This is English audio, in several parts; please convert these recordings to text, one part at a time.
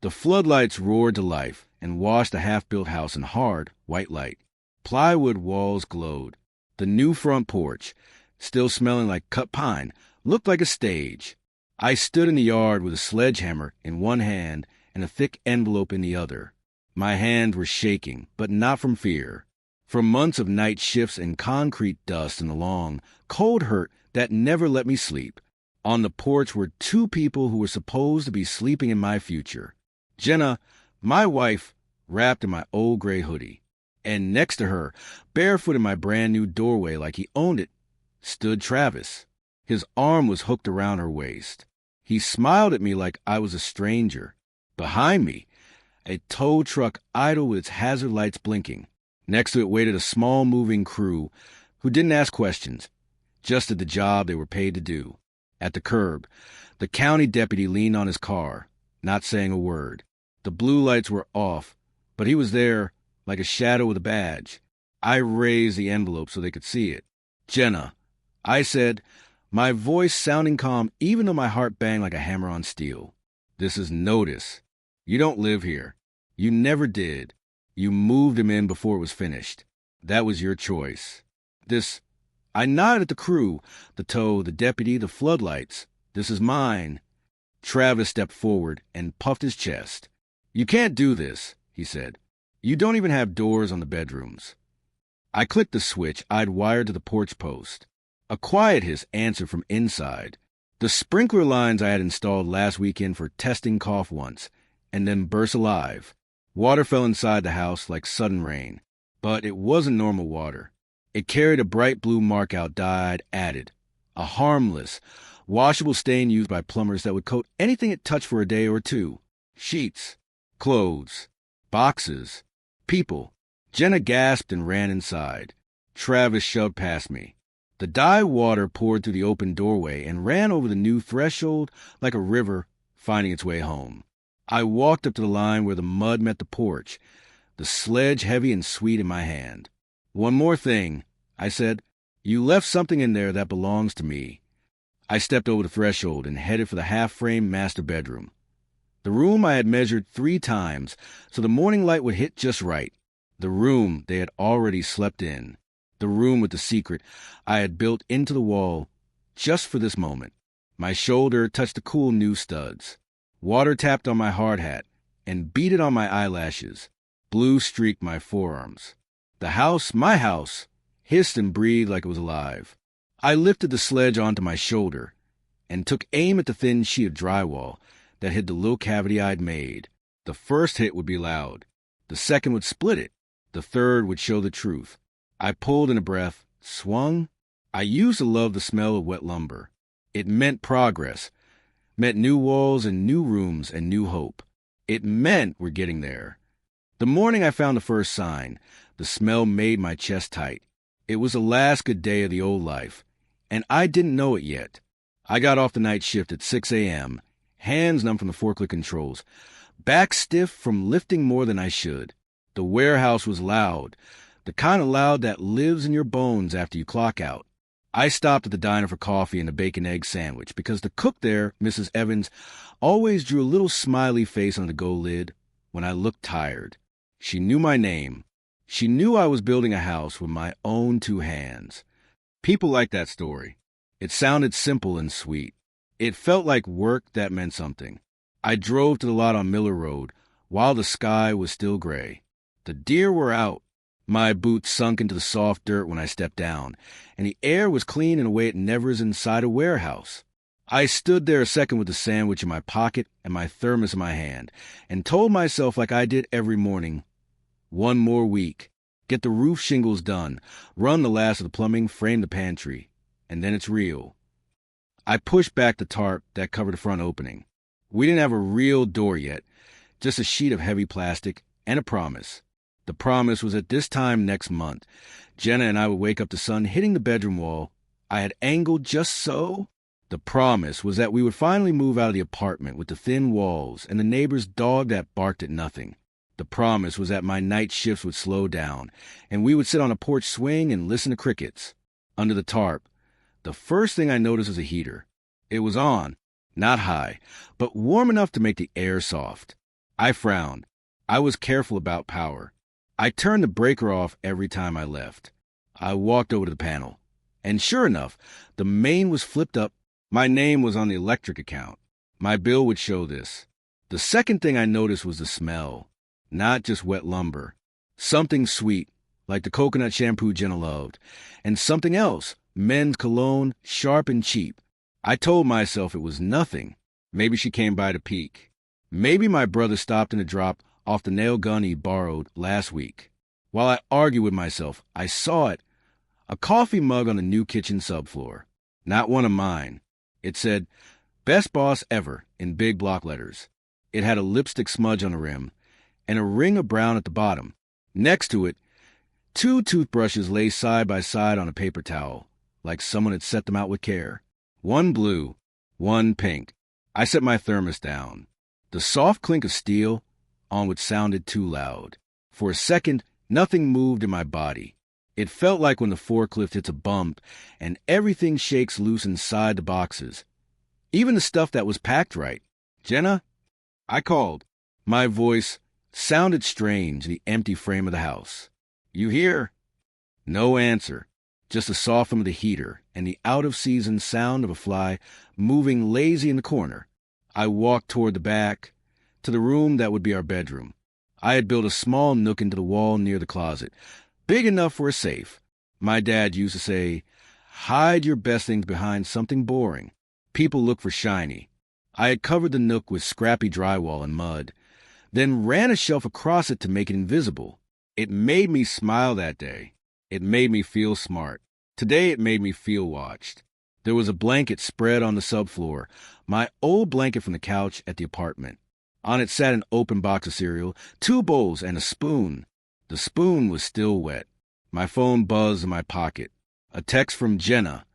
The floodlights roared to life and washed the half-built house in hard, white light. Plywood walls glowed. The new front porch, still smelling like cut pine, looked like a stage. I stood in the yard with a sledgehammer in one hand and a thick envelope in the other. My hands were shaking, but not from fear. From months of night shifts and concrete dust and the long, cold hurt that never let me sleep. On the porch were two people who were supposed to be sleeping in my future. Jenna, my wife, wrapped in my old gray hoodie. And next to her, barefoot in my brand-new doorway like he owned it, stood Travis. His arm was hooked around her waist. He smiled at me like I was a stranger. Behind me, a tow truck idled with its hazard lights blinking. Next to it waited a small moving crew who didn't ask questions, just did the job they were paid to do. At the curb, the county deputy leaned on his car, not saying a word. The blue lights were off, but he was there like a shadow with a badge. I raised the envelope so they could see it. Jenna, I said, my voice sounding calm even though my heart banged like a hammer on steel. This is notice. You don't live here. You never did. You moved him in before it was finished. That was your choice. I nodded at the crew, the tow, the deputy, the floodlights. This is mine. Travis stepped forward and puffed his chest. You can't do this, he said. You don't even have doors on the bedrooms. I clicked the switch I'd wired to the porch post. A quiet hiss answered from inside. The sprinkler lines I had installed last weekend for testing cough once, and then burst alive. Water fell inside the house like sudden rain, but it wasn't normal water. It carried a bright blue markout dye I'd added, a harmless, washable stain used by plumbers that would coat anything it touched for a day or two. Sheets, clothes, boxes, people. Jenna gasped and ran inside. Travis shoved past me. The dye water poured through the open doorway and ran over the new threshold like a river finding its way home. I walked up to the line where the mud met the porch, the sledge heavy and sweet in my hand. One more thing, I said. You left something in there that belongs to me. I stepped over the threshold and headed for the half-frame master bedroom. The room I had measured 3 times, so the morning light would hit just right. The room they had already slept in. The room with the secret I had built into the wall just for this moment. My shoulder touched the cool new studs. Water tapped on my hard hat and beaded on my eyelashes. Blue streaked my forearms. The house, my house, hissed and breathed like it was alive. I lifted the sledge onto my shoulder and took aim at the thin sheet of drywall that hid the little cavity I'd made. The first hit would be loud. The second would split it. The third would show the truth. I pulled in a breath, swung. I used to love the smell of wet lumber. It meant progress. Meant new walls and new rooms and new hope. It meant we're getting there. The morning I found the first sign, the smell made my chest tight. It was the last good day of the old life, and I didn't know it yet. I got off the night shift at 6 a.m., hands numb from the forklift controls, back stiff from lifting more than I should. The warehouse was loud, the kind of loud that lives in your bones after you clock out. I stopped at the diner for coffee and a bacon-egg sandwich because the cook there, Mrs. Evans, always drew a little smiley face on the go lid when I looked tired. She knew my name. She knew I was building a house with my own 2 hands. People liked that story. It sounded simple and sweet. It felt like work that meant something. I drove to the lot on Miller Road while the sky was still gray. The deer were out. My boots sunk into the soft dirt when I stepped down, and the air was clean in a way it never is inside a warehouse. I stood there a second with the sandwich in my pocket and my thermos in my hand, and told myself like I did every morning, 1 more week, get the roof shingles done, run the last of the plumbing, frame the pantry, and then it's real. I pushed back the tarp that covered the front opening. We didn't have a real door yet, just a sheet of heavy plastic and a promise. The promise was at this time next month, Jenna and I would wake up to sun hitting the bedroom wall I had angled just so. The promise was that we would finally move out of the apartment with the thin walls and the neighbor's dog that barked at nothing. The promise was that my night shifts would slow down, and we would sit on a porch swing and listen to crickets. Under the tarp, the first thing I noticed was a heater. It was on, not high, but warm enough to make the air soft. I frowned. I was careful about power. I turned the breaker off every time I left. I walked over to the panel, and sure enough, the main was flipped up. My name was on the electric account. My bill would show this. The second thing I noticed was the smell. Not just wet lumber. Something sweet, like the coconut shampoo Jenna loved, and something else, men's cologne, sharp and cheap. I told myself it was nothing. Maybe she came by to peek. Maybe my brother stopped in to drop off the nail gun he borrowed last week. While I argued with myself, I saw it. A coffee mug on the new kitchen subfloor. Not one of mine. It said, "Best boss ever," in big block letters. It had a lipstick smudge on the rim and a ring of brown at the bottom. Next to it, 2 toothbrushes lay side by side on a paper towel, like someone had set them out with care. One blue, one pink. I set my thermos down. The soft clink of steel on which sounded too loud. For a second, nothing moved in my body. It felt like when the forklift hits a bump and everything shakes loose inside the boxes. Even the stuff that was packed right. "Jenna?" I called. My voice sounded strange in the empty frame of the house. "You here?" No answer. Just the soft hum of the heater and the out-of-season sound of a fly moving lazy in the corner. I walked toward the back, to the room that would be our bedroom. I had built a small nook into the wall near the closet, big enough for a safe. My dad used to say, "Hide your best things behind something boring. People look for shiny." I had covered the nook with scrappy drywall and mud, then ran a shelf across it to make it invisible. It made me smile that day. It made me feel smart. Today it made me feel watched. There was a blanket spread on the subfloor, my old blanket from the couch at the apartment. On it sat an open box of cereal, 2 bowls, and a spoon. The spoon was still wet. My phone buzzed in my pocket. A text from Jenna.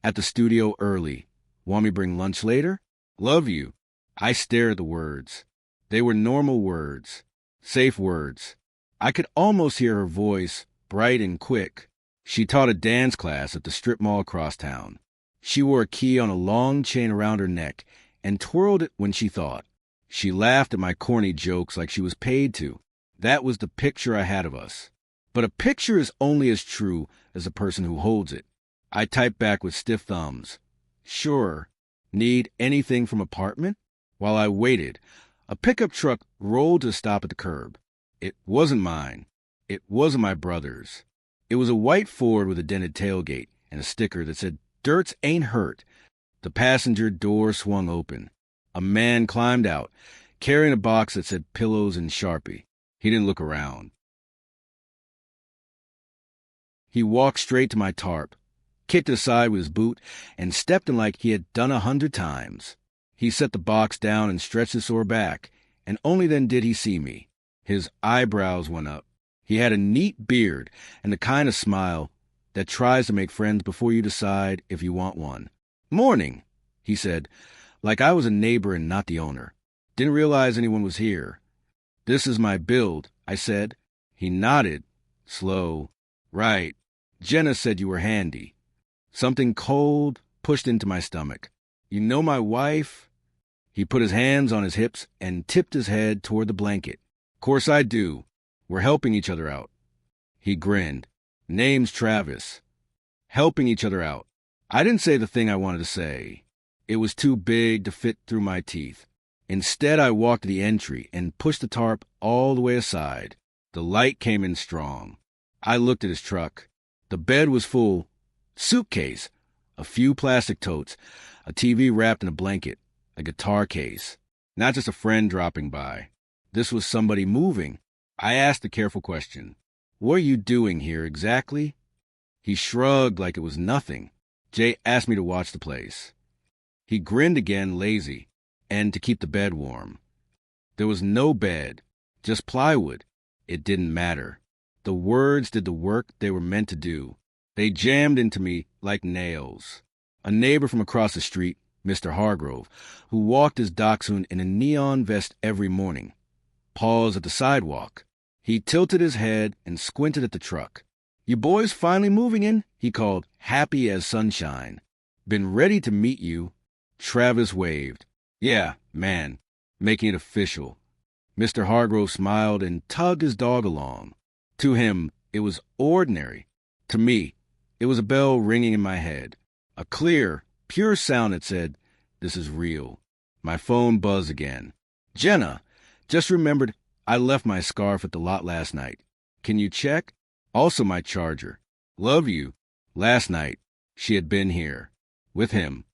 "At the studio early. Want me to bring lunch later? Love you." I stared at the words. They were normal words. Safe words. I could almost hear her voice, bright and quick. She taught a dance class at the strip mall across town. She wore a key on a long chain around her neck and twirled it when she thought. She laughed at my corny jokes like she was paid to. That was the picture I had of us. But a picture is only as true as the person who holds it. I typed back with stiff thumbs. "Sure. Need anything from apartment?" While I waited, a pickup truck rolled to a stop at the curb. It wasn't mine. It wasn't my brother's. It was a white Ford with a dented tailgate and a sticker that said, "Dirts ain't hurt." The passenger door swung open. A man climbed out, carrying a box that said pillows in Sharpie. He didn't look around. He walked straight to my tarp, kicked it aside with his boot, and stepped in like he had done 100 times. He set the box down and stretched his sore back, and only then did he see me. His eyebrows went up. He had a neat beard and the kind of smile that tries to make friends before you decide if you want one. "Morning," he said, like I was a neighbor and not the owner. Didn't realize anyone was here. "This is my build," I said. He nodded, slow. "Right. Jenna said you were handy." Something cold pushed into my stomach. "You know my wife?" He put his hands on his hips and tipped his head toward the blanket. "Course I do. We're helping each other out." He grinned. "Name's Travis." Helping each other out. I didn't say the thing I wanted to say. It was too big to fit through my teeth. Instead, I walked to the entry and pushed the tarp all the way aside. The light came in strong. I looked at his truck. The bed was full. Suitcase, a few plastic totes, a TV wrapped in a blanket, a guitar case. Not just a friend dropping by. This was somebody moving. I asked a careful question. "What are you doing here exactly?" He shrugged like it was nothing. "Jay asked me to watch the place." He grinned again, lazy, and to keep the bed warm. There was no bed, just plywood. It didn't matter. The words did the work they were meant to do. They jammed into me like nails. A neighbor from across the street, Mr. Hargrove, who walked his dachshund in a neon vest every morning, paused at the sidewalk. He tilted his head and squinted at the truck. "You boys finally moving in?" he called, happy as sunshine. "Been ready to meet you." Travis waved. "Yeah, man, making it official." Mr. Hargrove smiled and tugged his dog along. To him, it was ordinary. To me, it was a bell ringing in my head. A clear, pure sound that said, "This is real." My phone buzzed again. "Jenna, just remembered I left my scarf at the lot last night. Can you check? Also my charger. Love you." Last night, she had been here, with him,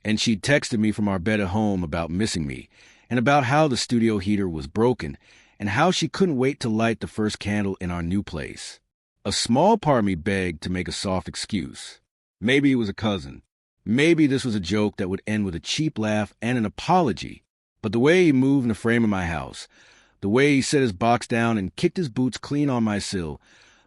and she'd texted me from our bed at home about missing me, and about how the studio heater was broken, and how she couldn't wait to light the first candle in our new place. A small part of me begged to make a soft excuse. Maybe it was a cousin. Maybe this was a joke that would end with a cheap laugh and an apology. But the way he moved in the frame of my house, the way he set his box down and kicked his boots clean on my sill,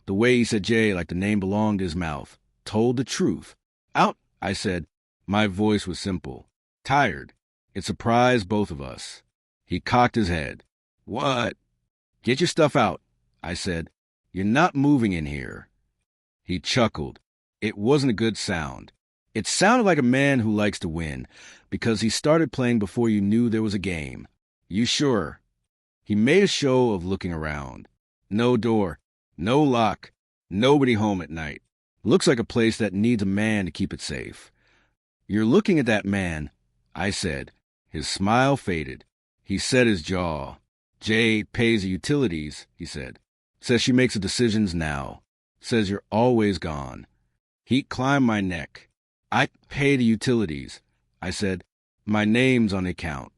the way he said Jay like the name belonged to his mouth, told the truth. "Out," I said. My voice was simple. Tired. It surprised both of us. He cocked his head. "What?" "Get your stuff out," I said. "You're not moving in here." He chuckled. It wasn't a good sound. It sounded like a man who likes to win, because he started playing before you knew there was a game. "You sure?" He made a show of looking around. "No door, no lock, nobody home at night. Looks like a place that needs a man to keep it safe." "You're looking at that man," I said. His smile faded. He set his jaw. "Jade pays the utilities," he said. "Says she makes the decisions now. Says you're always gone." Heat climbed my neck. "I pay the utilities," I said. "My name's on the account."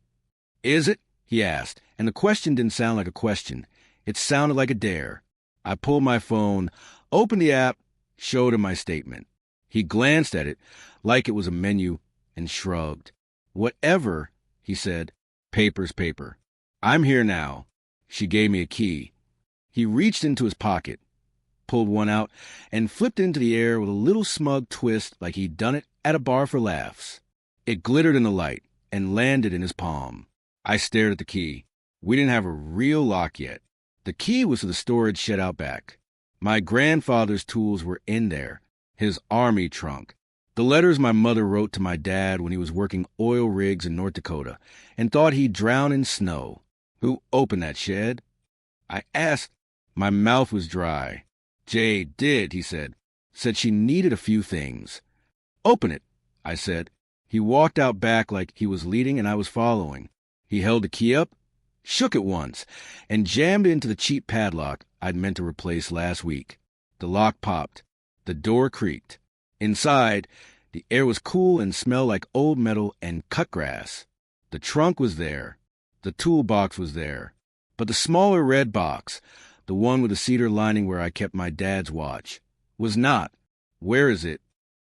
"Is it?" he asked, and the question didn't sound like a question. It sounded like a dare. I pulled my phone, opened the app, showed him my statement. He glanced at it like it was a menu and shrugged. "Whatever," he said. "Paper's paper. I'm here now." She gave me a key. He reached into his pocket, pulled one out, and flipped it into the air with a little smug twist like he'd done it at a bar for laughs. It glittered in the light and landed in his palm. I stared at the key. We didn't have a real lock yet. The key was to the storage shed out back. My grandfather's tools were in there, his army trunk. The letters my mother wrote to my dad when he was working oil rigs in North Dakota and thought he'd drown in snow. "Who opened that shed?" I asked. My mouth was dry. "Jade did," he said. "Said she needed a few things." "Open it," I said. He walked out back like he was leading and I was following. He held the key up, shook it once, and jammed it into the cheap padlock I'd meant to replace last week. The lock popped. The door creaked. Inside, the air was cool and smelled like old metal and cut grass. The trunk was there. The toolbox was there. But the smaller red box, the one with the cedar lining where I kept my dad's watch, was not. "Where is it?"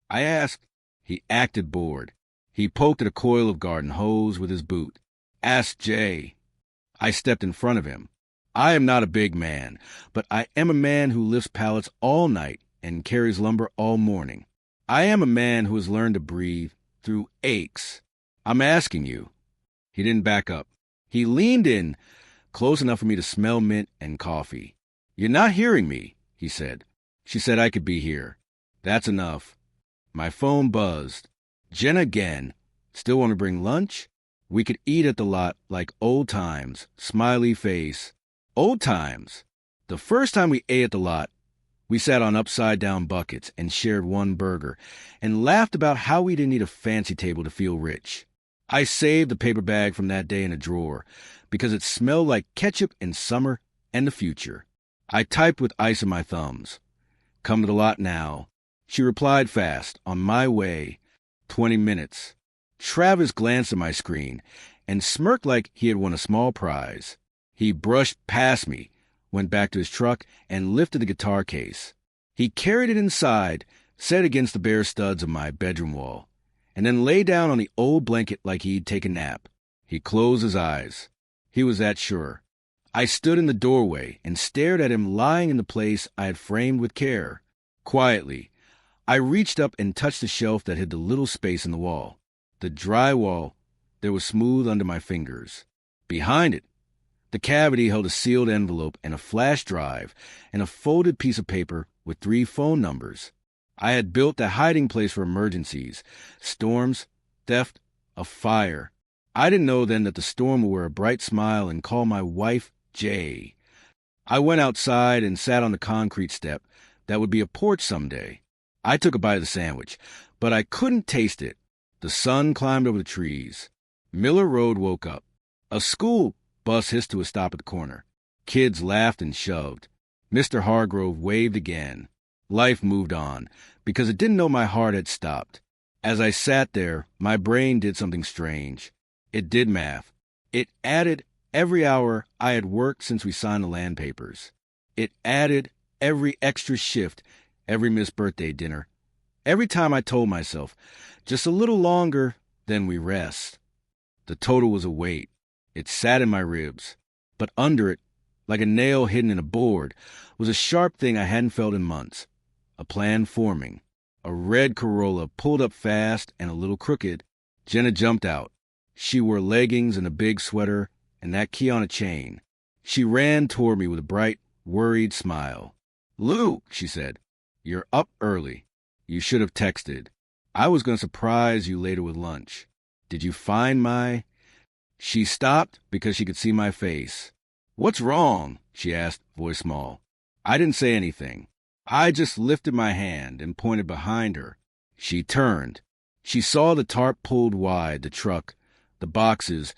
I asked. He acted bored. He poked at a coil of garden hose with his boot. "Ask Jay." I stepped in front of him. I am not a big man, but I am a man who lifts pallets all night and carries lumber all morning. I am a man who has learned to breathe through aches. I'm asking you. He didn't back up. He leaned in, close enough for me to smell mint and coffee. "You're not hearing me," he said. "She said I could be here. That's enough." My phone buzzed. "Jenna again. Still want to bring lunch? We could eat at the lot like old times." Smiley face. Old times. The first time we ate at the lot, we sat on upside-down buckets and shared one burger and laughed about how we didn't need a fancy table to feel rich. I saved the paper bag from that day in a drawer because it smelled like ketchup in summer and the future. I typed with ice in my thumbs. "Come to the lot now." She replied fast. "On my way." 20 minutes. Travis glanced at my screen and smirked like he had won a small prize. He brushed past me, went back to his truck, and lifted the guitar case. He carried it inside, set against the bare studs of my bedroom wall, and then lay down on the old blanket like he'd take a nap. He closed his eyes. He was that sure. I stood in the doorway and stared at him lying in the place I had framed with care. Quietly, I reached up and touched the shelf that hid the little space in the wall. The drywall there was smooth under my fingers. Behind it, the cavity held a sealed envelope and a flash drive and a folded piece of paper with 3 phone numbers. I had built a hiding place for emergencies, storms, theft, a fire. I didn't know then that the storm would wear a bright smile and call my wife J. I went outside and sat on the concrete step that would be a porch someday. I took a bite of the sandwich, but I couldn't taste it. The sun climbed over the trees. Miller Road woke up. A school bus hissed to a stop at the corner. Kids laughed and shoved. Mr. Hargrove waved again. Life moved on, because it didn't know my heart had stopped. As I sat there, my brain did something strange. It did math. It added every hour I had worked since we signed the land papers. It added every extra shift, every missed birthday dinner. Every time I told myself, just a little longer, then we rest. The total was a weight. It sat in my ribs. But under it, like a nail hidden in a board, was a sharp thing I hadn't felt in months. A plan forming. A red Corolla pulled up fast and a little crooked. Jenna jumped out. She wore leggings and a big sweater and that key on a chain. She ran toward me with a bright, worried smile. "Luke," she said, "you're up early. You should have texted. I was going to surprise you later with lunch. Did you find my—" She stopped because she could see my face. "What's wrong?" she asked, voice small. I didn't say anything. I just lifted my hand and pointed behind her. She turned. She saw the tarp pulled wide, the truck, the boxes,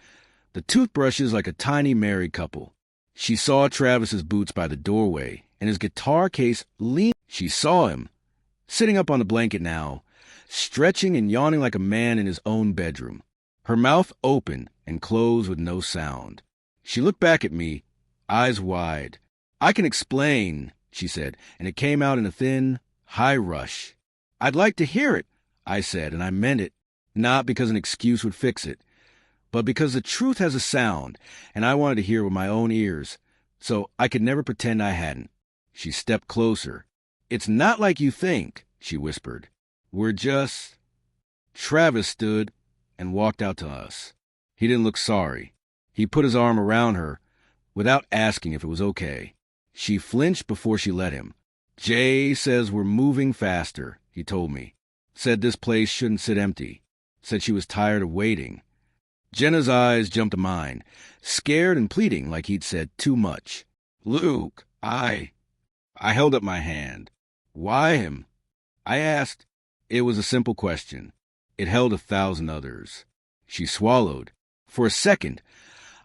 the toothbrushes like a tiny married couple. She saw Travis's boots by the doorway and his guitar case leaning. She saw him, sitting up on the blanket now, stretching and yawning like a man in his own bedroom. Her mouth open and closed with no sound. She looked back at me, eyes wide. "I can explain," she said, and it came out in a thin, high rush. "I'd like to hear it," I said, and I meant it, not because an excuse would fix it, but because the truth has a sound, and I wanted to hear it with my own ears, so I could never pretend I hadn't. She stepped closer. "It's not like you think," she whispered. "We're just—" Travis stood and walked out to us. He didn't look sorry. He put his arm around her without asking if it was okay. She flinched before she let him. "Jay says we're moving faster," he told me. Said this place shouldn't sit empty. Said she was tired of waiting. Jenna's eyes jumped to mine, scared and pleading like he'd said too much. "Luke, I held up my hand. "Why him?" I asked. It was a simple question. It held 1,000 others. She swallowed. For a second,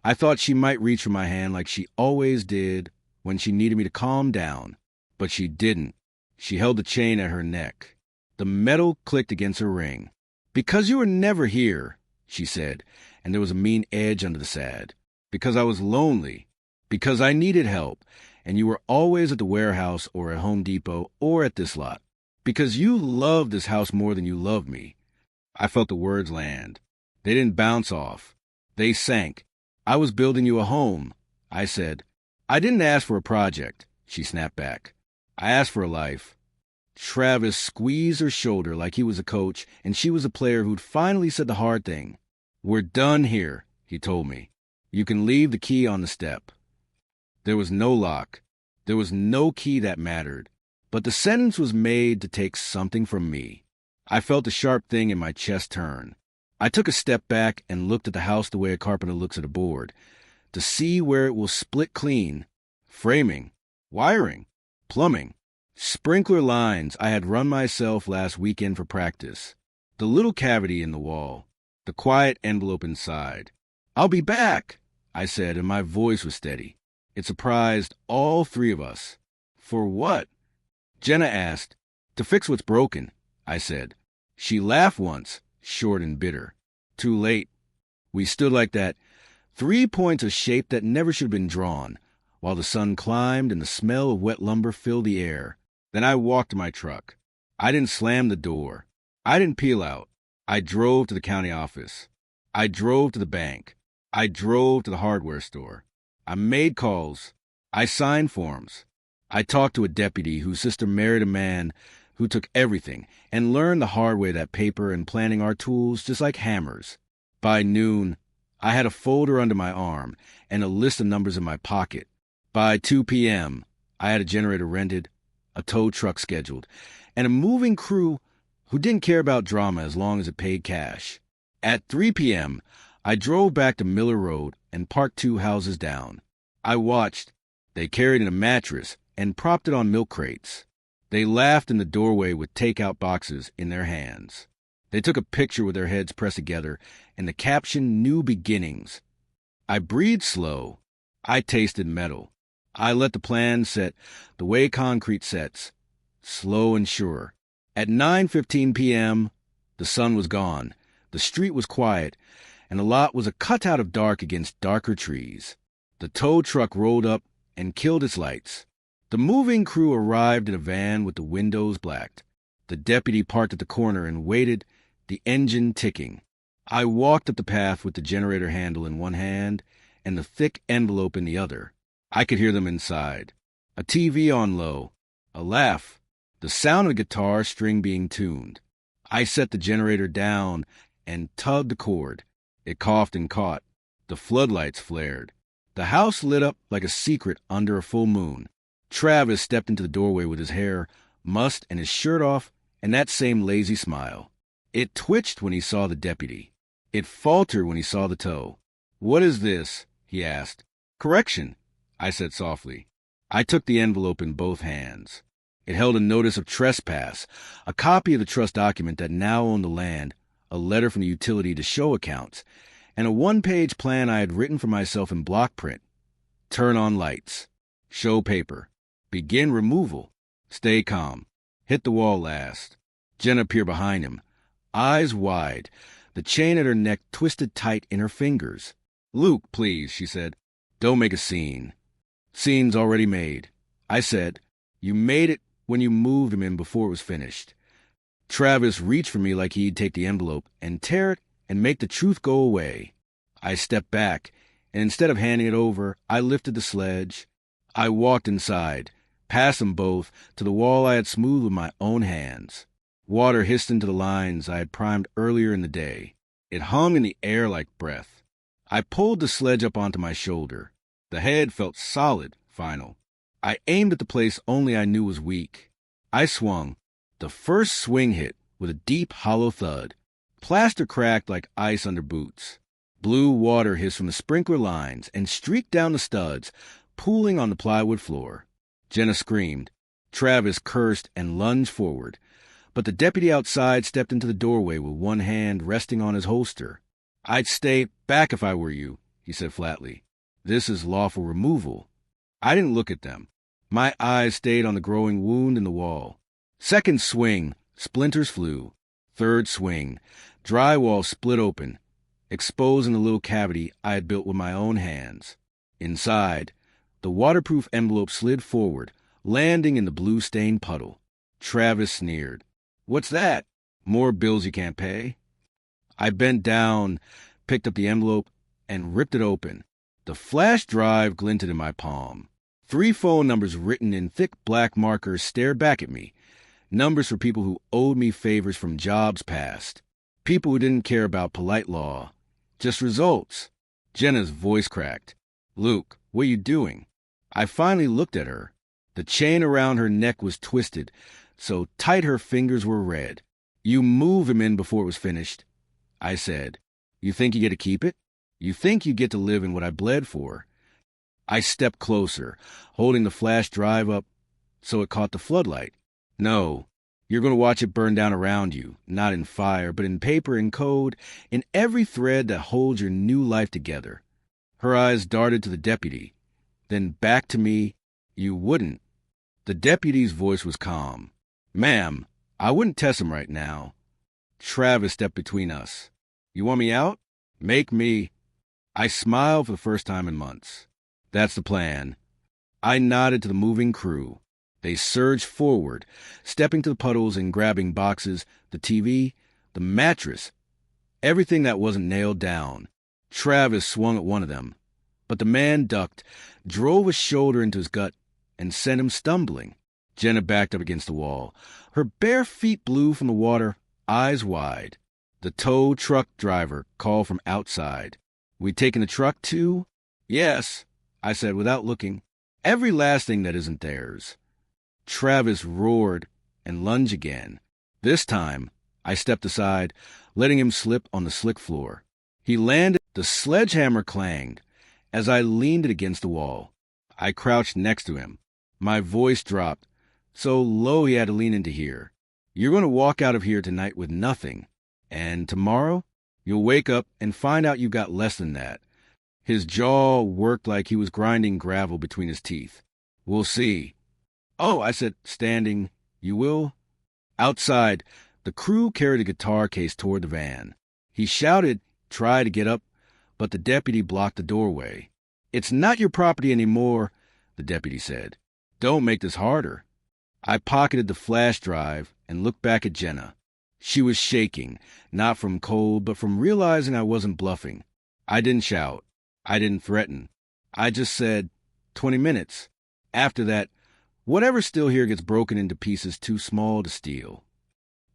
I thought she might reach for my hand like she always did when she needed me to calm down. But she didn't. She held the chain at her neck. The metal clicked against her ring. "Because you were never here," she said, and there was a mean edge under the sad. "Because I was lonely. Because I needed help, and you were always at the warehouse or at Home Depot or at this lot. Because you loved this house more than you loved me." I felt the words land. They didn't bounce off. They sank. "I was building you a home," I said. "I didn't ask for a project," she snapped back. "I asked for a life." Travis squeezed her shoulder like he was a coach and she was a player who'd finally said the hard thing. "We're done here," he told me. "You can leave the key on the step." There was no lock. There was no key that mattered. But the sentence was made to take something from me. I felt a sharp thing in my chest turn. I took a step back and looked at the house the way a carpenter looks at a board, to see where it will split clean. Framing, wiring, plumbing, sprinkler lines I had run myself last weekend for practice. The little cavity in the wall, the quiet envelope inside. "I'll be back," I said, and my voice was steady. It surprised all three of us. "For what?" Jenna asked. "To fix what's broken," I said. She laughed once, short and bitter. Too late. We stood like that, 3 points of shape that never should have been drawn, while the sun climbed and the smell of wet lumber filled the air. Then I walked to my truck. I didn't slam the door. I didn't peel out. I drove to the county office. I drove to the bank. I drove to the hardware store. I made calls. I signed forms. I talked to a deputy whose sister married a man who took everything and learned the hard way that paper and planning are tools just like hammers. By noon, I had a folder under my arm and a list of numbers in my pocket. By 2 p.m., I had a generator rented, a tow truck scheduled, and a moving crew who didn't care about drama as long as it paid cash. At 3 p.m., I drove back to Miller Road and parked 2 houses down. I watched. They carried in a mattress and propped it on milk crates. They laughed in the doorway with takeout boxes in their hands. They took a picture with their heads pressed together and the caption, "New Beginnings." I breathed slow. I tasted metal. I let the plan set the way concrete sets, slow and sure. At 9:15 p.m., the sun was gone, the street was quiet, and the lot was a cutout of dark against darker trees. The tow truck rolled up and killed its lights. The moving crew arrived in a van with the windows blacked. The deputy parked at the corner and waited, the engine ticking. I walked up the path with the generator handle in one hand and the thick envelope in the other. I could hear them inside. A TV on low. A laugh. The sound of a guitar string being tuned. I set the generator down and tugged the cord. It coughed and caught. The floodlights flared. The house lit up like a secret under a full moon. Travis stepped into the doorway with his hair mussed and his shirt off and that same lazy smile. It twitched when he saw the deputy. It faltered when he saw the tow. "What is this?" he asked. "Correction," I said softly. I took the envelope in both hands. It held a notice of trespass, a copy of the trust document that now owned the land, a letter from the utility to show accounts, and a one-page plan I had written for myself in block print. Turn on lights. Show paper. Begin removal. Stay calm. Hit the wall last. Jenna appeared behind him, eyes wide, the chain at her neck twisted tight in her fingers. "Luke, please," she said. "Don't make a scene." "Scene's already made." I said. "You made it when you moved him in before it was finished." Travis reached for me like he'd take the envelope and tear it and make the truth go away. I stepped back, and instead of handing it over, I lifted the sledge. I walked inside, past them both, to the wall I had smoothed with my own hands. Water hissed into the lines I had primed earlier in the day. It hung in the air like breath. I pulled the sledge up onto my shoulder. The head felt solid, final. I aimed at the place only I knew was weak. I swung. The first swing hit with a deep, hollow thud. Plaster cracked like ice under boots. Blue water hissed from the sprinkler lines and streaked down the studs, pooling on the plywood floor. Jenna screamed. Travis cursed and lunged forward. But the deputy outside stepped into the doorway with one hand resting on his holster. "I'd stay back if I were you," he said flatly. "This is lawful removal." I didn't look at them. My eyes stayed on the growing wound in the wall. Second swing, splinters flew. Third swing, drywall split open, exposing the little cavity I had built with my own hands. Inside, the waterproof envelope slid forward, landing in the blue-stained puddle. Travis sneered. "What's that? More bills you can't pay?" I bent down, picked up the envelope, and ripped it open. The flash drive glinted in my palm. 3 phone numbers written in thick black markers stared back at me. Numbers for people who owed me favors from jobs past. People who didn't care about polite law. Just results. Jenna's voice cracked. "Luke, what are you doing?" I finally looked at her. The chain around her neck was twisted, so tight her fingers were red. "You moved him in before it was finished," I said. "You think you get to keep it? You think you get to live in what I bled for?" I stepped closer, holding the flash drive up so it caught the floodlight. "No, you're going to watch it burn down around you, not in fire, but in paper and code, in every thread that holds your new life together." Her eyes darted to the deputy, then back to me. "You wouldn't." The deputy's voice was calm. "Ma'am, I wouldn't test him right now." Travis stepped between us. "You want me out? Make me." I smiled for the first time in months. "That's the plan." I nodded to the moving crew. They surged forward, stepping to the puddles and grabbing boxes, the TV, the mattress, everything that wasn't nailed down. Travis swung at one of them, but the man ducked, drove a shoulder into his gut, and sent him stumbling. Jenna backed up against the wall, her bare feet blue from the water, eyes wide. The tow truck driver called from outside. "We taking the truck too?" "Yes," I said without looking. "Every last thing that isn't theirs." Travis roared and lunged again. This time, I stepped aside, letting him slip on the slick floor. He landed. The sledgehammer clanged as I leaned it against the wall. I crouched next to him. My voice dropped, so low he had to lean in to hear. You're going to walk out of here tonight with nothing. And tomorrow, you'll wake up and find out you got less than that. His jaw worked like he was grinding gravel between his teeth. We'll see. Oh, I said, standing. You will? Outside, the crew carried a guitar case toward the van. He shouted, tried to get up, but the deputy blocked the doorway. It's not your property anymore, the deputy said. Don't make this harder. I pocketed the flash drive and looked back at Jenna. She was shaking, not from cold, but from realizing I wasn't bluffing. I didn't shout. I didn't threaten. I just said, 20 minutes. After that, whatever's still here gets broken into pieces too small to steal.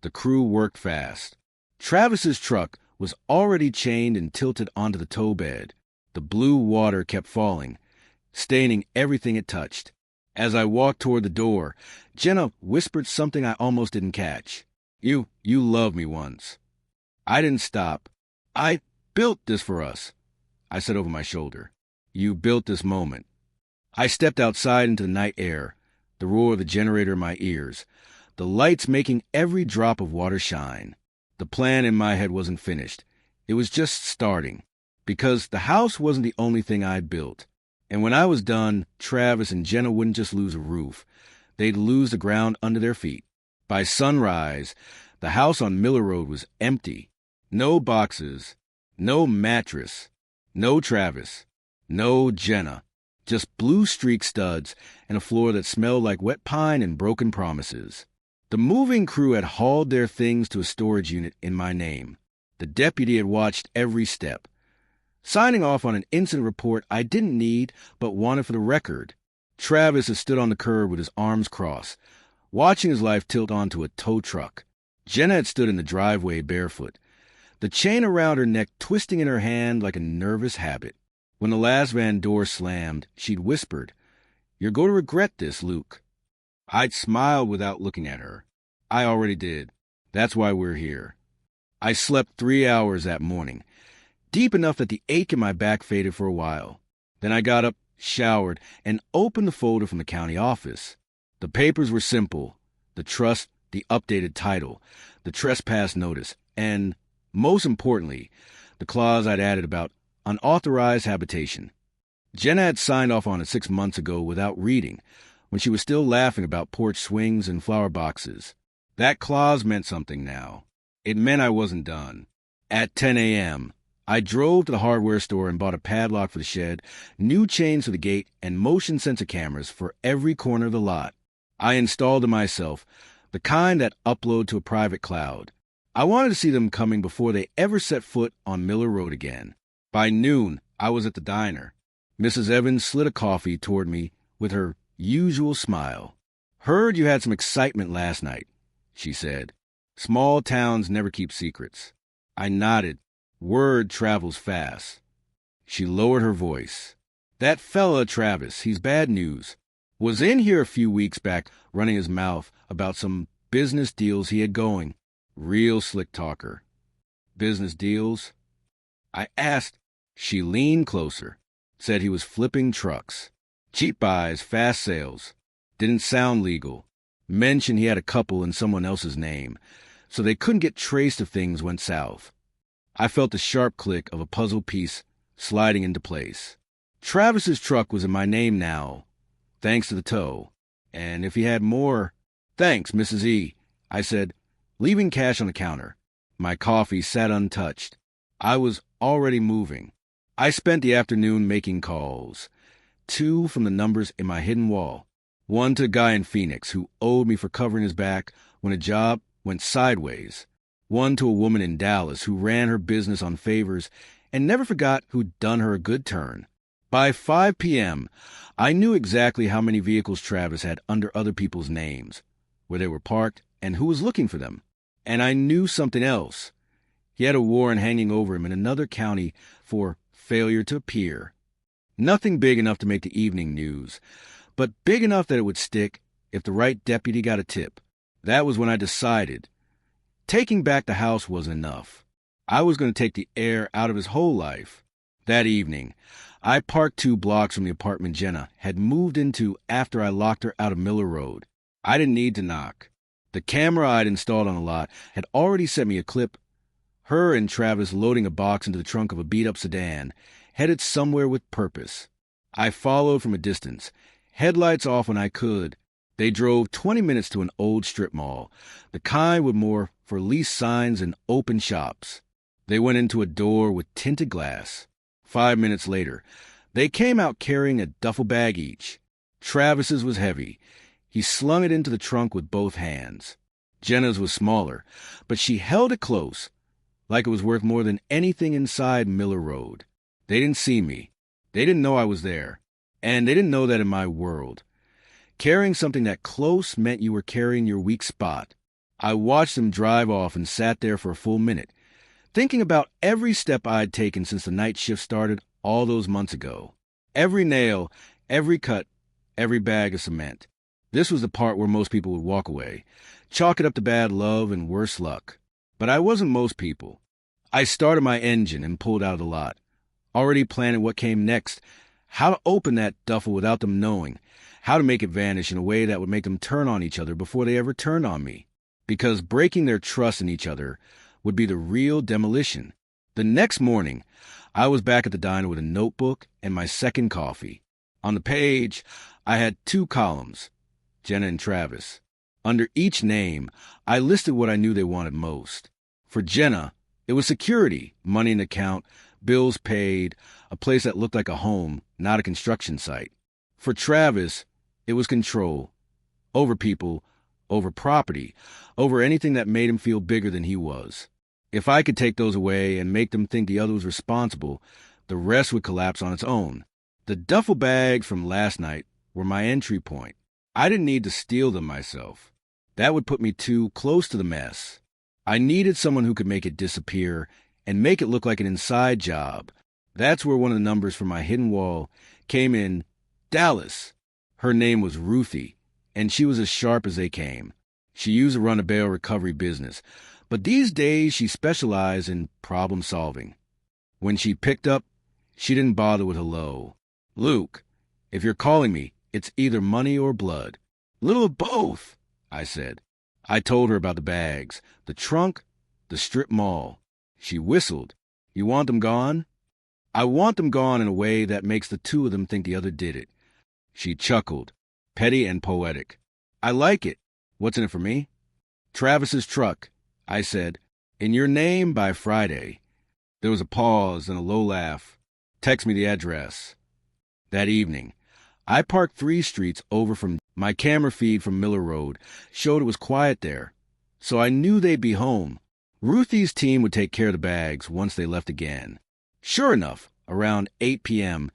The crew worked fast. Travis's truck was already chained and tilted onto the tow bed. The blue water kept falling, staining everything it touched. As I walked toward the door, Jenna whispered something I almost didn't catch. You loved me once. I didn't stop. I built this for us, I said over my shoulder. You built this moment. I stepped outside into the night air, the roar of the generator in my ears, the lights making every drop of water shine. The plan in my head wasn't finished. It was just starting, because the house wasn't the only thing I built. And when I was done, Travis and Jenna wouldn't just lose a roof. They'd lose the ground under their feet. By sunrise, the house on Miller Road was empty. No boxes, no mattress, no Travis, no Jenna. Just blue streak studs and a floor that smelled like wet pine and broken promises. The moving crew had hauled their things to a storage unit in my name. The deputy had watched every step, signing off on an incident report I didn't need but wanted for the record. Travis had stood on the curb with his arms crossed, watching his life tilt onto a tow truck. Jenna had stood in the driveway barefoot, the chain around her neck twisting in her hand like a nervous habit. When the last van door slammed, she'd whispered, "You're going to regret this, Luke." I'd smiled without looking at her. I already did. That's why we're here. I slept 3 hours that morning, deep enough that the ache in my back faded for a while. Then I got up, showered, and opened the folder from the county office. The papers were simple: the trust, the updated title, the trespass notice, and, most importantly, the clause I'd added about unauthorized habitation. Jenna had signed off on it 6 months ago without reading, when she was still laughing about porch swings and flower boxes. That clause meant something now. It meant I wasn't done. At 10 a.m., I drove to the hardware store and bought a padlock for the shed, new chains for the gate, and motion sensor cameras for every corner of the lot. I installed them myself, the kind that upload to a private cloud. I wanted to see them coming before they ever set foot on Miller Road again. By noon, I was at the diner. Mrs. Evans slid a coffee toward me with her usual smile. "Heard you had some excitement last night," she said. "Small towns never keep secrets." I nodded. Word travels fast. She lowered her voice. "That fella, Travis, he's bad news. Was in here a few weeks back running his mouth about some business deals he had going. Real slick talker." "Business deals?" I asked. She leaned closer. Said he was flipping trucks. Cheap buys, fast sales. Didn't sound legal. Mentioned he had a couple in someone else's name, so they couldn't get traced if things went south. I felt the sharp click of a puzzle piece sliding into place. Travis's truck was in my name now, thanks to the tow. And if he had more... "Thanks, Mrs. E," I said, leaving cash on the counter. My coffee sat untouched. I was already moving. I spent the afternoon making calls. 2 from the numbers in my hidden wall. 1 to a guy in Phoenix who owed me for covering his back when a job went sideways. 1 to a woman in Dallas who ran her business on favors and never forgot who'd done her a good turn. By 5 p.m., I knew exactly how many vehicles Travis had under other people's names, where they were parked, and who was looking for them. And I knew something else. He had a warrant hanging over him in another county for failure to appear. Nothing big enough to make the evening news, but big enough that it would stick if the right deputy got a tip. That was when I decided taking back the house wasn't enough. I was going to take the air out of his whole life. That evening, I parked 2 blocks from the apartment Jenna had moved into after I locked her out of Miller Road. I didn't need to knock. The camera I'd installed on the lot had already sent me a clip. Her and Travis loading a box into the trunk of a beat-up sedan, headed somewhere with purpose. I followed from a distance, headlights off when I could. They drove 20 minutes to an old strip mall, the kind with more for lease signs and open shops. They went into a door with tinted glass. 5 minutes later, they came out carrying a duffel bag each. Travis's was heavy. He slung it into the trunk with both hands. Jenna's was smaller, but she held it close, like it was worth more than anything inside Miller Road. They didn't see me. They didn't know I was there. And they didn't know that in my world, carrying something that close meant you were carrying your weak spot. I watched them drive off and sat there for a full minute, thinking about every step I'd taken since the night shift started all those months ago. Every nail, every cut, every bag of cement. This was the part where most people would walk away, chalk it up to bad love and worse luck. But I wasn't most people. I started my engine and pulled out of the lot, already planning what came next, how to open that duffel without them knowing, how to make it vanish in a way that would make them turn on each other before they ever turned on me. Because breaking their trust in each other would be the real demolition. The next morning, I was back at the diner with a notebook and my second coffee. On the page, I had 2 columns, Jenna and Travis. Under each name, I listed what I knew they wanted most. For Jenna, it was security, money in the account, bills paid, a place that looked like a home, not a construction site. For Travis, it was control, over people, over property, over anything that made him feel bigger than he was. If I could take those away and make them think the other was responsible, the rest would collapse on its own. The duffel bag from last night were my entry point. I didn't need to steal them myself. That would put me too close to the mess. I needed someone who could make it disappear and make it look like an inside job. That's where one of the numbers from my hidden wall came in. Dallas. Her name was Ruthie, and she was as sharp as they came. She used to run a bail recovery business, but these days she specialized in problem solving. When she picked up, she didn't bother with hello. Luke, if you're calling me, it's either money or blood. Little of both, I said. I told her about the bags, the trunk, the strip mall. She whistled. You want them gone? I want them gone in a way that makes the 2 of them think the other did it. She chuckled, petty and poetic. I like it. What's in it for me? Travis's truck, I said. In your name by Friday. There was a pause and a low laugh. Text me the address. That evening, I parked 3 streets over from my camera feed from Miller Road showed it was quiet there, so I knew they'd be home. Ruthie's team would take care of the bags once they left again. Sure enough, around 8 p.m.,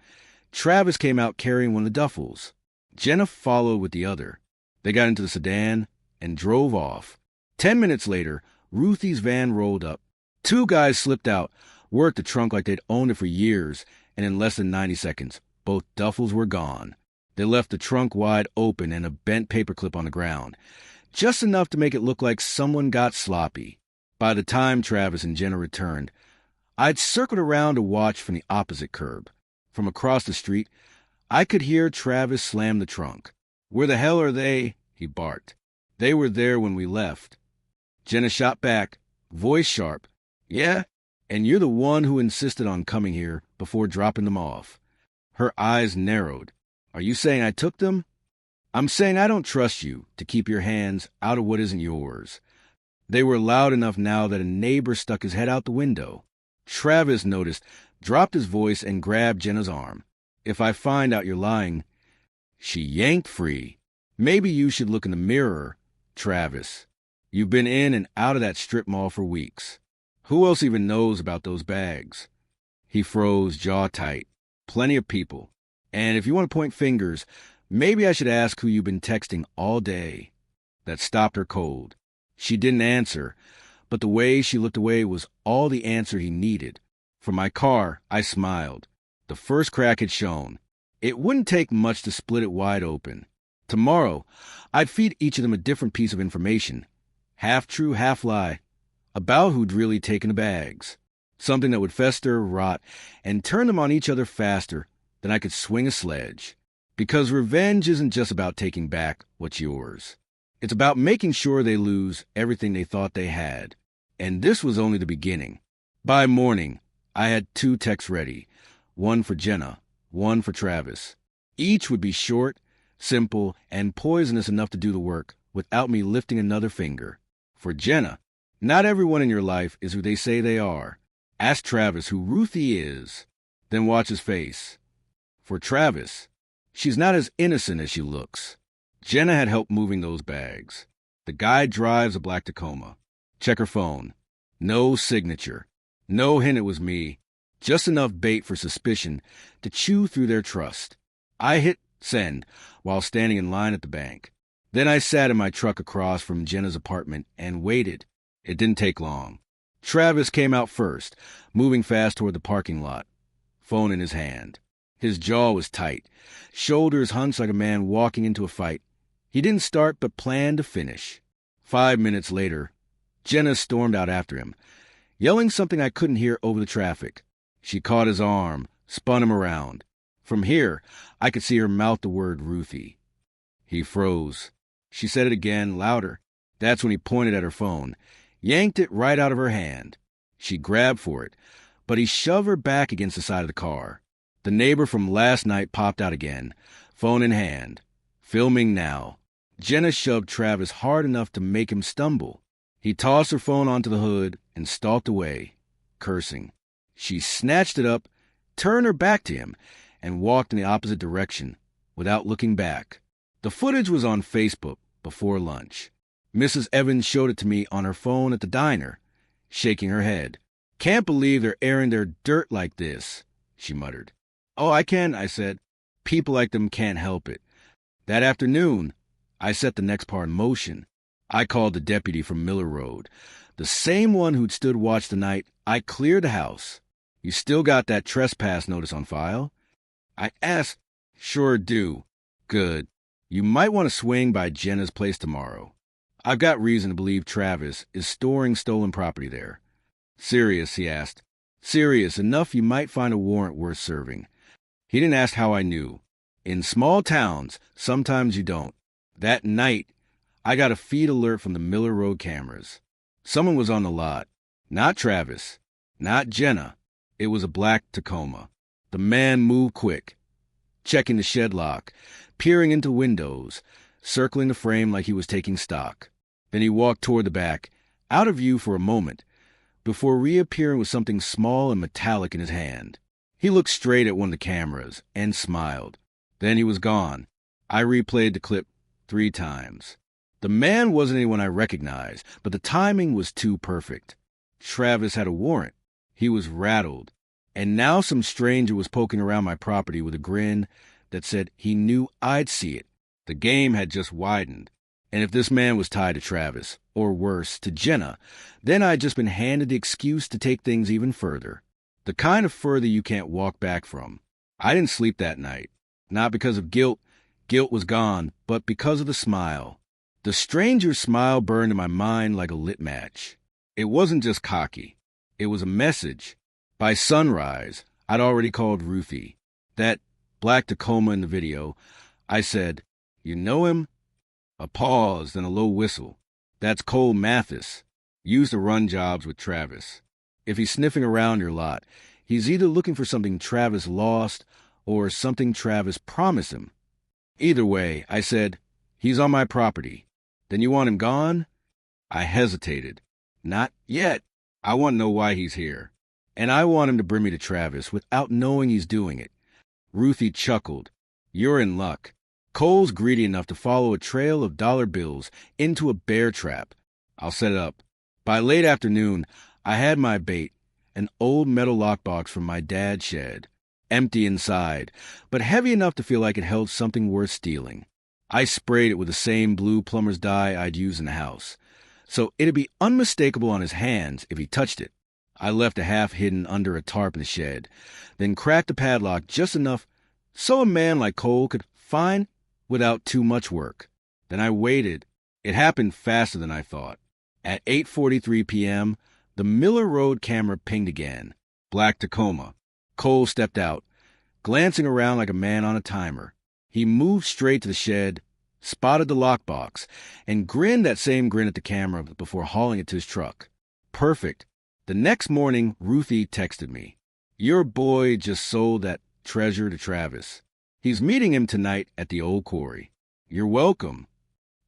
Travis came out carrying one of the duffels. Jenna followed with the other. They got into the sedan and drove off. 10 minutes later, Ruthie's van rolled up. 2 guys slipped out, worked the trunk like they'd owned it for years, and in less than 90 seconds, both duffels were gone. They left the trunk wide open and a bent paperclip on the ground, just enough to make it look like someone got sloppy. By the time Travis and Jenna returned, I'd circled around to watch from the opposite curb. From across the street, I could hear Travis slam the trunk. Where the hell are they? He barked. They were there when we left. Jenna shot back, voice sharp. Yeah? And you're the one who insisted on coming here before dropping them off. Her eyes narrowed. Are you saying I took them? I'm saying I don't trust you to keep your hands out of what isn't yours. They were loud enough now that a neighbor stuck his head out the window. Travis noticed, dropped his voice, and grabbed Jenna's arm. If I find out you're lying... She yanked free. Maybe you should look in the mirror, Travis. You've been in and out of that strip mall for weeks. Who else even knows about those bags? He froze, jaw tight. Plenty of people. And if you want to point fingers, maybe I should ask who you've been texting all day. That stopped her cold. She didn't answer, but the way she looked away was all the answer he needed. From my car, I smiled. The first crack had shown. It wouldn't take much to split it wide open. Tomorrow, I'd feed each of them a different piece of information, half true, half lie, about who'd really taken the bags. Something that would fester, rot, and turn them on each other faster then I could swing a sledge. Because revenge isn't just about taking back what's yours. It's about making sure they lose everything they thought they had. And this was only the beginning. By morning, I had 2 texts ready, one for Jenna, one for Travis. Each would be short, simple, and poisonous enough to do the work without me lifting another finger. For Jenna, not everyone in your life is who they say they are. Ask Travis who Ruthie is, then watch his face. For Travis, she's not as innocent as she looks. Jenna had help moving those bags. The guy drives a black Tacoma. Check her phone. No signature. No hint it was me. Just enough bait for suspicion to chew through their trust. I hit send while standing in line at the bank. Then I sat in my truck across from Jenna's apartment and waited. It didn't take long. Travis came out first, moving fast toward the parking lot, phone in his hand. His jaw was tight, shoulders hunched like a man walking into a fight. He didn't start but planned to finish. 5 minutes later, Jenna stormed out after him, yelling something I couldn't hear over the traffic. She caught his arm, spun him around. From here, I could see her mouth the word Ruthie. He froze. She said it again, louder. That's when he pointed at her phone, yanked it right out of her hand. She grabbed for it, but he shoved her back against the side of the car. The neighbor from last night popped out again, phone in hand. Filming now. Jenna shoved Travis hard enough to make him stumble. He tossed her phone onto the hood and stalked away, cursing. She snatched it up, turned her back to him, and walked in the opposite direction, without looking back. The footage was on Facebook before lunch. Mrs. Evans showed it to me on her phone at the diner, shaking her head. Can't believe they're airing their dirt like this, she muttered. Oh, I can, I said. People like them can't help it. That afternoon, I set the next part in motion. I called the deputy from Miller Road, the same one who'd stood watch the night I cleared the house. You still got that trespass notice on file? I asked. Sure do. Good. You might want to swing by Jenna's place tomorrow. I've got reason to believe Travis is storing stolen property there. Serious, he asked. Serious enough you might find a warrant worth serving. He didn't ask how I knew. In small towns, sometimes you don't. That night, I got a feed alert from the Miller Road cameras. Someone was on the lot. Not Travis. Not Jenna. It was a black Tacoma. The man moved quick, checking the shed lock, peering into windows, circling the frame like he was taking stock. Then he walked toward the back, out of view for a moment, before reappearing with something small and metallic in his hand. He looked straight at one of the cameras and smiled. Then he was gone. I replayed the clip 3 times. The man wasn't anyone I recognized, but the timing was too perfect. Travis had a warrant. He was rattled. And now some stranger was poking around my property with a grin that said he knew I'd see it. The game had just widened. And if this man was tied to Travis, or worse, to Jenna, then I'd just been handed the excuse to take things even further. The kind of further you can't walk back from. I didn't sleep that night. Not because of guilt. Guilt was gone, but because of the smile. The stranger's smile burned in my mind like a lit match. It wasn't just cocky. It was a message. By sunrise, I'd already called Ruthie. That black Tacoma in the video. I said, "You know him?" A pause, then a low whistle. That's Cole Mathis. Used to run jobs with Travis. If he's sniffing around your lot, he's either looking for something Travis lost or something Travis promised him. Either way, I said, "He's on my property. Then you want him gone?" I hesitated. Not yet. I want to know why he's here. And I want him to bring me to Travis without knowing he's doing it. Ruthie chuckled. You're in luck. Cole's greedy enough to follow a trail of dollar bills into a bear trap. I'll set it up. By late afternoon, I had my bait, an old metal lockbox from my dad's shed, empty inside, but heavy enough to feel like it held something worth stealing. I sprayed it with the same blue plumber's dye I'd used in the house, so it'd be unmistakable on his hands if he touched it. I left it half hidden under a tarp in the shed, then cracked the padlock just enough so a man like Cole could find without too much work. Then I waited. It happened faster than I thought. At 8:43 p.m., the Miller Road camera pinged again. Black Tacoma. Cole stepped out, glancing around like a man on a timer. He moved straight to the shed, spotted the lockbox, and grinned that same grin at the camera before hauling it to his truck. Perfect. The next morning, Ruthie texted me. Your boy just sold that treasure to Travis. He's meeting him tonight at the old quarry. You're welcome.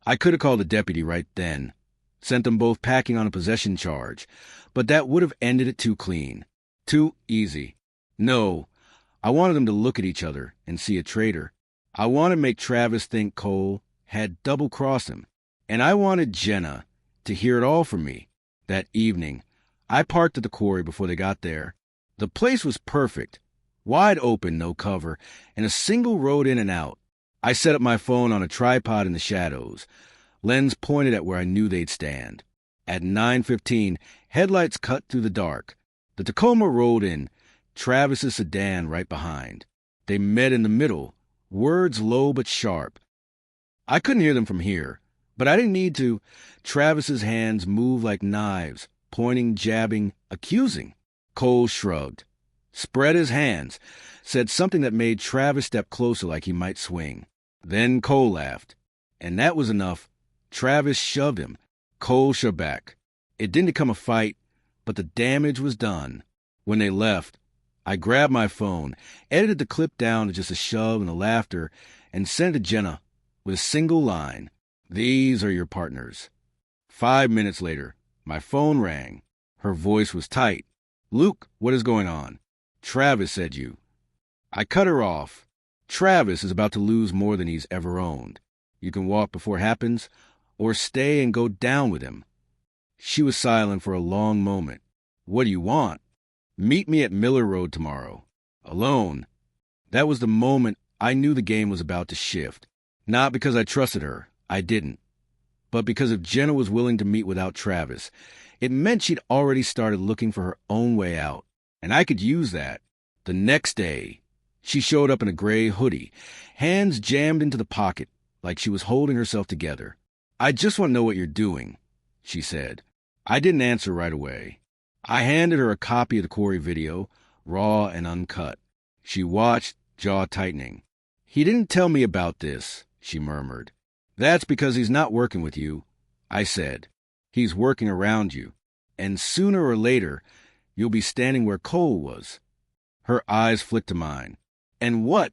I could have called a deputy right then, sent them both packing on a possession charge, but that would have ended it too clean. Too easy. No, I wanted them to look at each other and see a traitor. I wanted to make Travis think Cole had double-crossed him, and I wanted Jenna to hear it all from me. That evening, I parked at the quarry before they got there. The place was perfect, wide open, no cover, and a single road in and out. I set up my phone on a tripod in the shadows, lens pointed at where I knew they'd stand. At 9:15, headlights cut through the dark. The Tacoma rolled in, Travis's sedan right behind. They met in the middle, words low but sharp. I couldn't hear them from here, but I didn't need to. Travis's hands moved like knives, pointing, jabbing, accusing. Cole shrugged, spread his hands, said something that made Travis step closer like he might swing. Then Cole laughed, and that was enough. Travis shoved him. Cole shoved back. It didn't become a fight, but the damage was done. When they left, I grabbed my phone, edited the clip down to just a shove and a laughter, and sent it to Jenna with a single line. These are your partners. 5 minutes later, my phone rang. Her voice was tight. Luke, what is going on? Travis said you. I cut her off. Travis is about to lose more than he's ever owned. You can walk before it happens, or stay and go down with him. She was silent for a long moment. What do you want? Meet me at Miller Road tomorrow. Alone. That was the moment I knew the game was about to shift. Not because I trusted her. I didn't. But because if Jenna was willing to meet without Travis, it meant she'd already started looking for her own way out. And I could use that. The next day, she showed up in a gray hoodie, hands jammed into the pocket, like she was holding herself together. I just want to know what you're doing, she said. I didn't answer right away. I handed her a copy of the quarry video, raw and uncut. She watched, jaw tightening. He didn't tell me about this, she murmured. That's because he's not working with you, I said. He's working around you, and sooner or later, you'll be standing where Cole was. Her eyes flicked to mine. And what?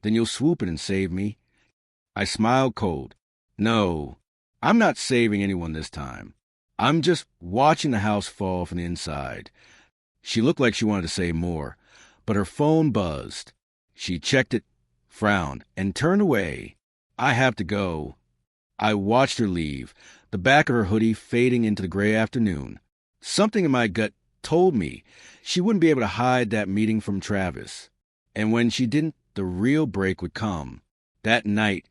Then you'll swoop in and save me? I smiled cold. No, I'm not saving anyone this time. I'm just watching the house fall from the inside. She looked like she wanted to say more, but her phone buzzed. She checked it, frowned, and turned away. I have to go. I watched her leave, the back of her hoodie fading into the gray afternoon. Something in my gut told me she wouldn't be able to hide that meeting from Travis. And when she didn't, the real break would come. That night,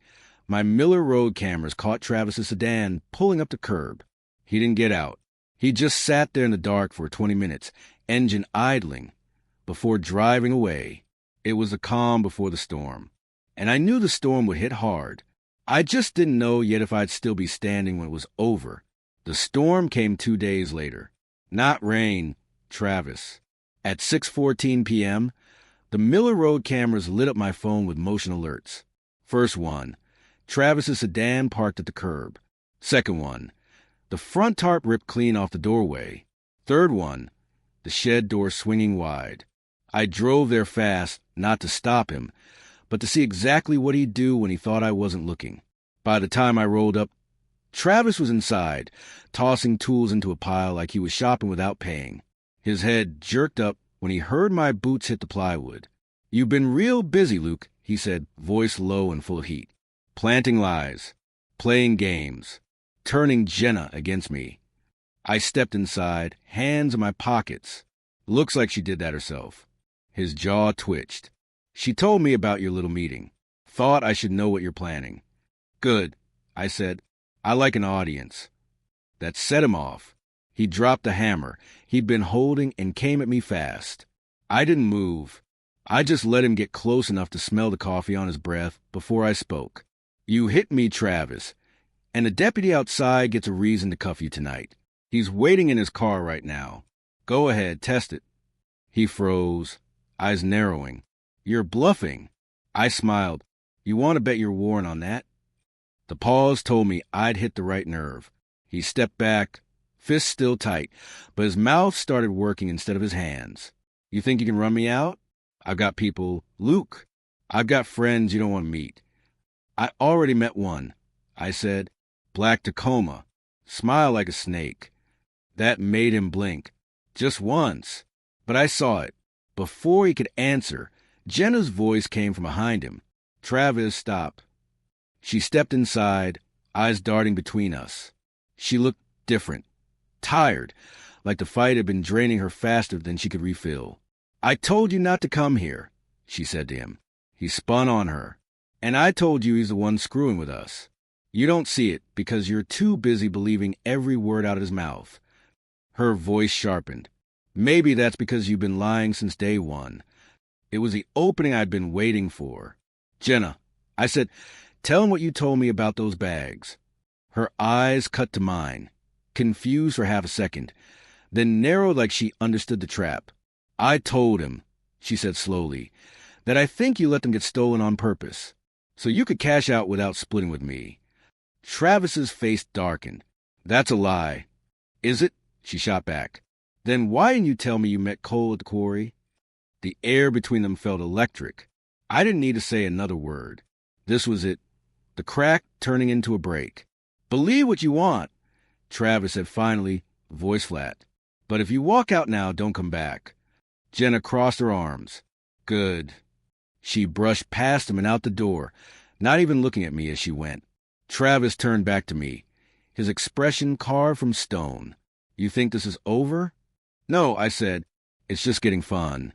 my Miller Road cameras caught Travis's sedan pulling up the curb. He didn't get out. He just sat there in the dark for 20 minutes, engine idling, before driving away. It was the calm before the storm. And I knew the storm would hit hard. I just didn't know yet if I'd still be standing when it was over. The storm came 2 days later. Not rain, Travis. At 6:14 p.m., the Miller Road cameras lit up my phone with motion alerts. First one, Travis's sedan parked at the curb. Second one, the front tarp ripped clean off the doorway. Third one, the shed door swinging wide. I drove there fast, not to stop him, but to see exactly what he'd do when he thought I wasn't looking. By the time I rolled up, Travis was inside, tossing tools into a pile like he was shopping without paying. His head jerked up when he heard my boots hit the plywood. You've been real busy, Luke, he said, voice low and full of heat. Planting lies, playing games, turning Jenna against me. I stepped inside, hands in my pockets. Looks like she did that herself. His jaw twitched. She told me about your little meeting. Thought I should know what you're planning. Good, I said. I like an audience. That set him off. He dropped the hammer he'd been holding and came at me fast. I didn't move. I just let him get close enough to smell the coffee on his breath before I spoke. You hit me, Travis, and the deputy outside gets a reason to cuff you tonight. He's waiting in his car right now. Go ahead, test it. He froze, eyes narrowing. You're bluffing. I smiled. You want to bet your warrant on that? The pause told me I'd hit the right nerve. He stepped back, fists still tight, but his mouth started working instead of his hands. You think you can run me out? I've got people. Luke, I've got friends you don't want to meet. I already met one, I said. Black Tacoma. Smile like a snake. That made him blink. Just once. But I saw it. Before he could answer, Jenna's voice came from behind him. Travis stopped. She stepped inside, eyes darting between us. She looked different. Tired, like the fight had been draining her faster than she could refill. I told you not to come here, she said to him. He spun on her. And I told you he's the one screwing with us. You don't see it because you're too busy believing every word out of his mouth. Her voice sharpened. Maybe that's because you've been lying since day one. It was the opening I'd been waiting for. Jenna, I said, tell him what you told me about those bags. Her eyes cut to mine, confused for half a second, then narrowed like she understood the trap. I told him, she said slowly, that I think you let them get stolen on purpose, so you could cash out without splitting with me. Travis's face darkened. That's a lie. Is it? She shot back. Then why didn't you tell me you met Cole at the quarry? The air between them felt electric. I didn't need to say another word. This was it. The crack turning into a break. Believe what you want, Travis said finally, voice flat. But if you walk out now, don't come back. Jenna crossed her arms. Good. She brushed past him and out the door, not even looking at me as she went. Travis turned back to me, his expression carved from stone. You think this is over? No, I said. It's just getting fun.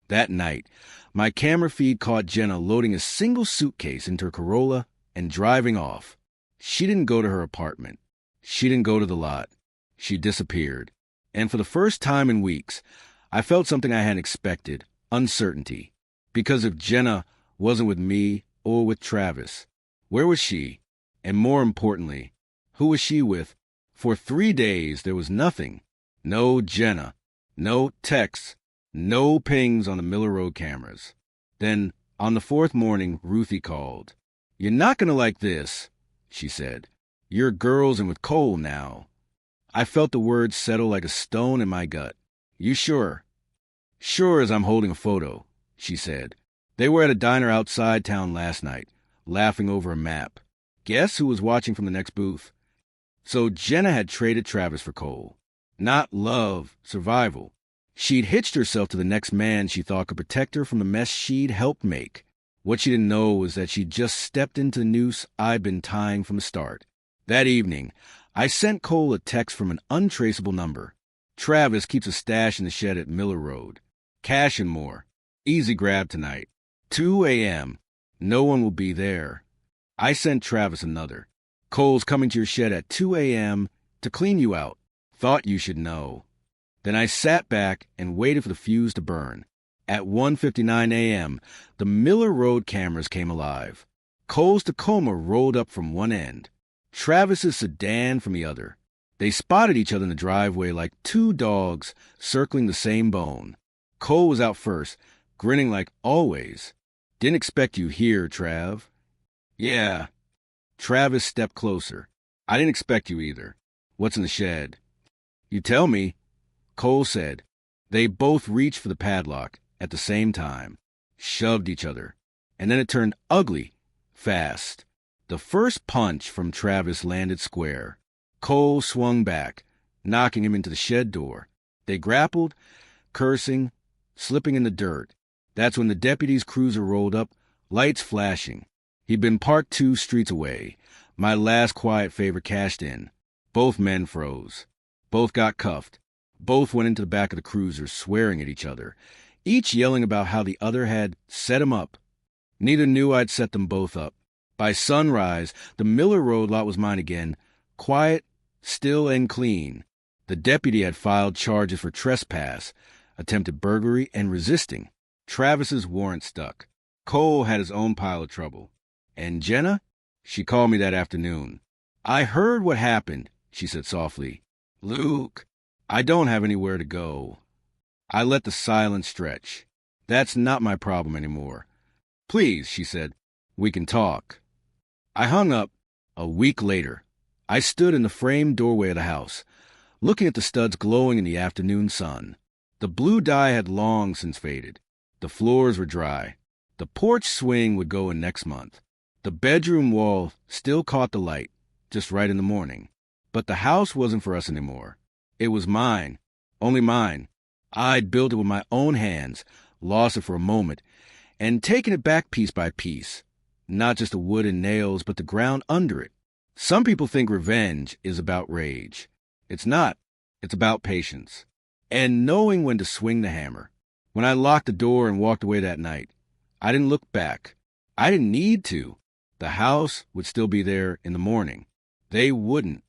That night, my camera feed caught Jenna loading a single suitcase into her Corolla and driving off. She didn't go to her apartment. She didn't go to the lot. She disappeared. And for the first time in weeks, I felt something I hadn't expected, uncertainty. Because if Jenna wasn't with me or with Travis, where was she? And more importantly, who was she with? For 3 days, there was nothing. No Jenna, no texts, no pings on the Miller Road cameras. Then, on the 4th morning, Ruthie called. You're not going to like this, she said. You're girls and with Cole now. I felt the words settle like a stone in my gut. You sure? Sure as I'm holding a photo, she said. They were at a diner outside town last night, laughing over a map. Guess who was watching from the next booth? So Jenna had traded Travis for Cole. Not love, survival. She'd hitched herself to the next man she thought could protect her from the mess she'd helped make. What she didn't know was that she'd just stepped into the noose I'd been tying from the start. That evening, I sent Cole a text from an untraceable number. Travis keeps a stash in the shed at Miller Road. Cash and more. Easy grab tonight. 2 a.m. No one will be there. I sent Travis another. Cole's coming to your shed at 2 a.m. to clean you out. Thought you should know. Then I sat back and waited for the fuse to burn. At 1:59 a.m., the Miller Road cameras came alive. Cole's Tacoma rolled up from one end, Travis's sedan from the other. They spotted each other in the driveway like two dogs circling the same bone. Cole was out first, grinning like always. Didn't expect you here, Trav. Yeah. Travis stepped closer. I didn't expect you either. What's in the shed? You tell me, Cole said. They both reached for the padlock at the same time, shoved each other, and then it turned ugly, fast. The first punch from Travis landed square. Cole swung back, knocking him into the shed door. They grappled, cursing, slipping in the dirt. That's when the deputy's cruiser rolled up, lights flashing. He'd been parked 2 streets away. My last quiet favor cashed in. Both men froze. Both got cuffed. Both went into the back of the cruiser, swearing at each other, each yelling about how the other had set him up. Neither knew I'd set them both up. By sunrise, the Miller Road lot was mine again, quiet, still, and clean. The deputy had filed charges for trespass, attempted burglary, and resisting. Travis's warrant stuck. Cole had his own pile of trouble. And Jenna? She called me that afternoon. I heard what happened, she said softly. Luke, I don't have anywhere to go. I let the silence stretch. That's not my problem anymore. Please, she said, we can talk. I hung up. A week later, I stood in the framed doorway of the house, looking at the studs glowing in the afternoon sun. The blue dye had long since faded. The floors were dry. The porch swing would go in next month. The bedroom wall still caught the light, just right in the morning. But the house wasn't for us anymore. It was mine, only mine. I'd built it with my own hands, lost it for a moment, and taken it back piece by piece. Not just the wood and nails, but the ground under it. Some people think revenge is about rage. It's not. It's about patience. And knowing when to swing the hammer. When I locked the door and walked away that night, I didn't look back. I didn't need to. The house would still be there in the morning. They wouldn't.